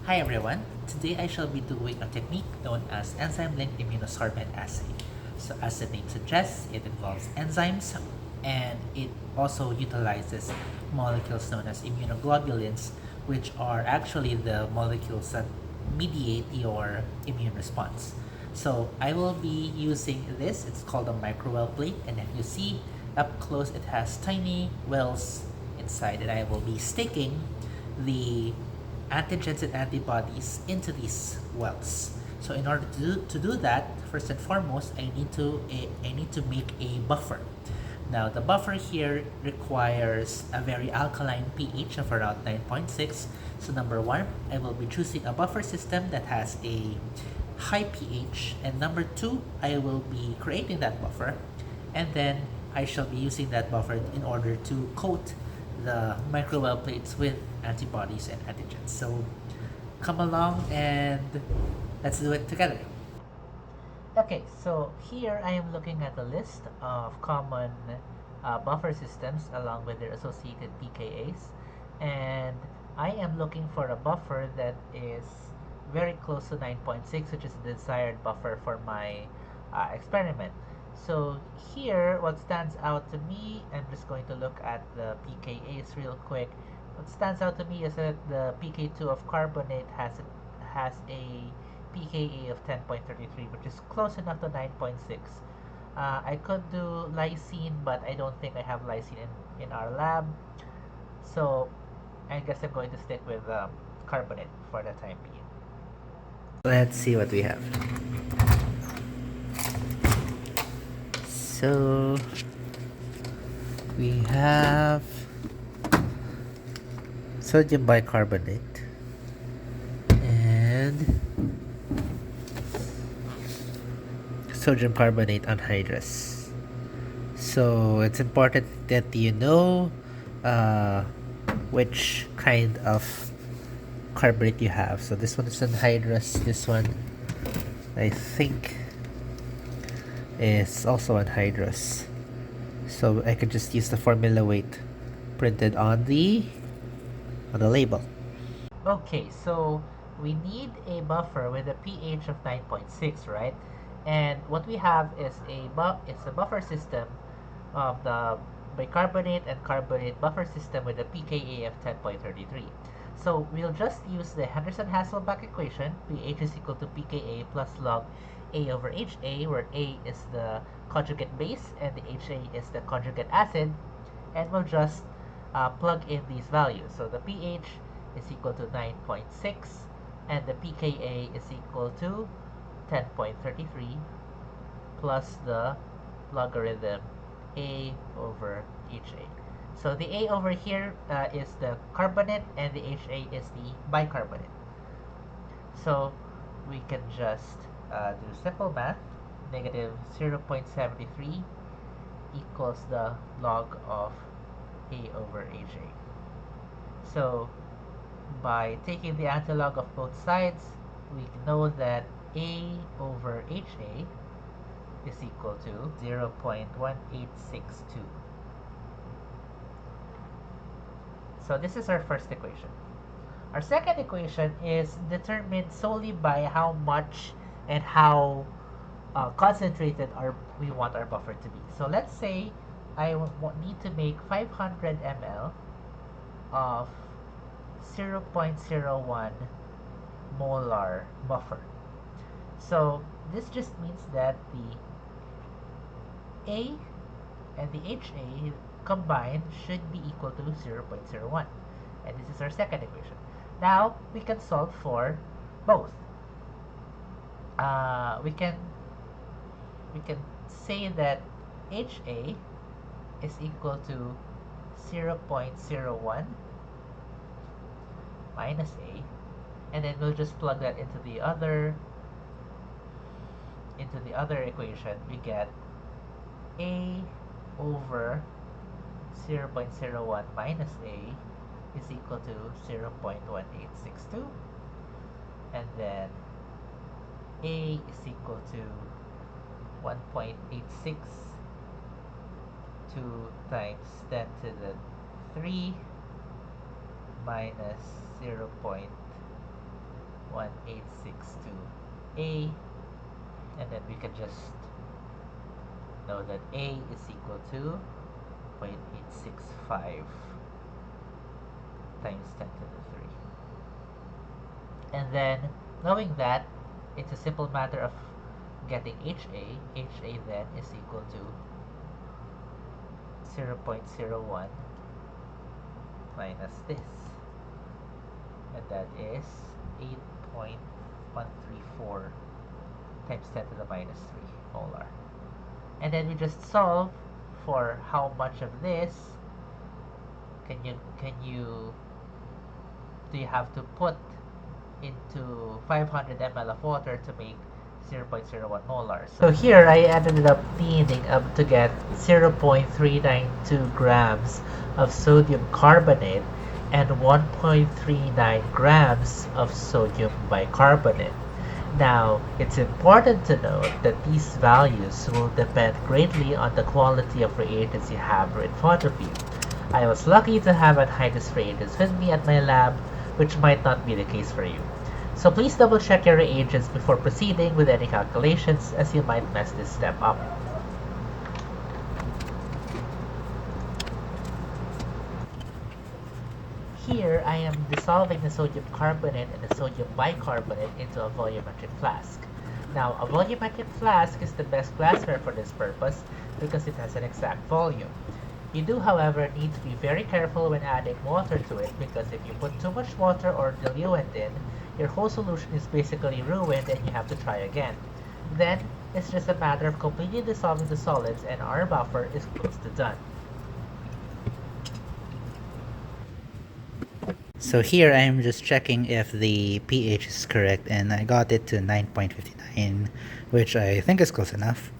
Hi everyone, today I shall be doing a technique known as enzyme-linked immunosorbent assay. So as the name suggests, it involves enzymes and it also utilizes molecules known as immunoglobulins, which are actually the molecules that mediate your immune response. So I will be using this, it's called a microwell plate, and if you see up close it has tiny wells inside, and I will be sticking the antigens and antibodies into these wells. So in order to do that, first and foremost, I need to make a buffer. Now the buffer here requires a very alkaline pH of around 9.6. So number one, I will be choosing a buffer system that has a high pH, and number two, I will be creating that buffer, and then I shall be using that buffer in order to coat the microwell plates with antibodies and antigens. So come along and let's do it together. Okay, so here I am looking at a list of common buffer systems along with their associated pKa's, and I am looking for a buffer that is very close to 9.6, which is the desired buffer for my experiment. So here, what stands out to me, I'm just going to look at the pKa's real quick. What stands out to me is that the pK2 of carbonate has a pKa of 10.33, which is close enough to 9.6. I could do lysine, but I don't think I have lysine in our lab. So I guess I'm going to stick with carbonate for the time being. Let's see what we have. So we have sodium bicarbonate and sodium carbonate anhydrous. So it's important that you know which kind of carbonate you have. So this one is anhydrous, this one I think is also anhydrous. So I could just use the formula weight printed on the label. Okay, so we need a buffer with a pH of 9.6, right? And what we have is it's a buffer system of the bicarbonate and carbonate buffer system with a pKa of 10.33. So we'll just use the Henderson-Hasselbalch equation, pH is equal to pKa plus log A over HA, where A is the conjugate base and the HA is the conjugate acid, and we'll just plug in these values. So the pH is equal to 9.6 and the pKa is equal to 10.33 plus the logarithm A over HA. So the A over here is the carbonate and the HA is the bicarbonate. So we can just do simple math. Negative 0.73 equals the log of A over HA. So by taking the antilog of both sides, we know that A over HA is equal to 0.1862. So this is our first equation. Our second equation is determined solely by how much and how concentrated we want our buffer to be. So let's say I need to make 500 ml of 0.01 molar buffer. So this just means that the A and the HA combined should be equal to 0.01. And this is our second equation. Now we can solve for both. We can say that HA is equal to 0.01 minus A, and then we'll just plug that into the other equation. We get A over 0.01 minus A is equal to 0.1862, and then A is equal to 1.86 2 times 10 to the 3 minus 0.1862 0.1862A, and then we can just know that A is equal to 0.865 times 10 to the 3. And then, knowing that, it's a simple matter of getting HA. HA then is equal to 0.01 minus this. And that is 8.134 times 10 to the minus 3 molar. And then we just solve for how much of this do you have to put into 500 ml of water to make 0.01 molar. So here I ended up needing to get 0.392 grams of sodium carbonate and 1.39 grams of sodium bicarbonate. Now, it's important to note that these values will depend greatly on the quality of reagents you have in front of you. I was lucky to have anhydrous reagents with me at my lab, which might not be the case for you. So please double check your reagents before proceeding with any calculations, as you might mess this step up. Here I am dissolving the sodium carbonate and the sodium bicarbonate into a volumetric flask. Now, a volumetric flask is the best glassware for this purpose because it has an exact volume. You do, however, need to be very careful when adding water to it, because if you put too much water or diluent in, your whole solution is basically ruined and you have to try again. Then, it's just a matter of completely dissolving the solids and our buffer is close to done. So here I'm just checking if the pH is correct, and I got it to 9.59, which I think is close enough.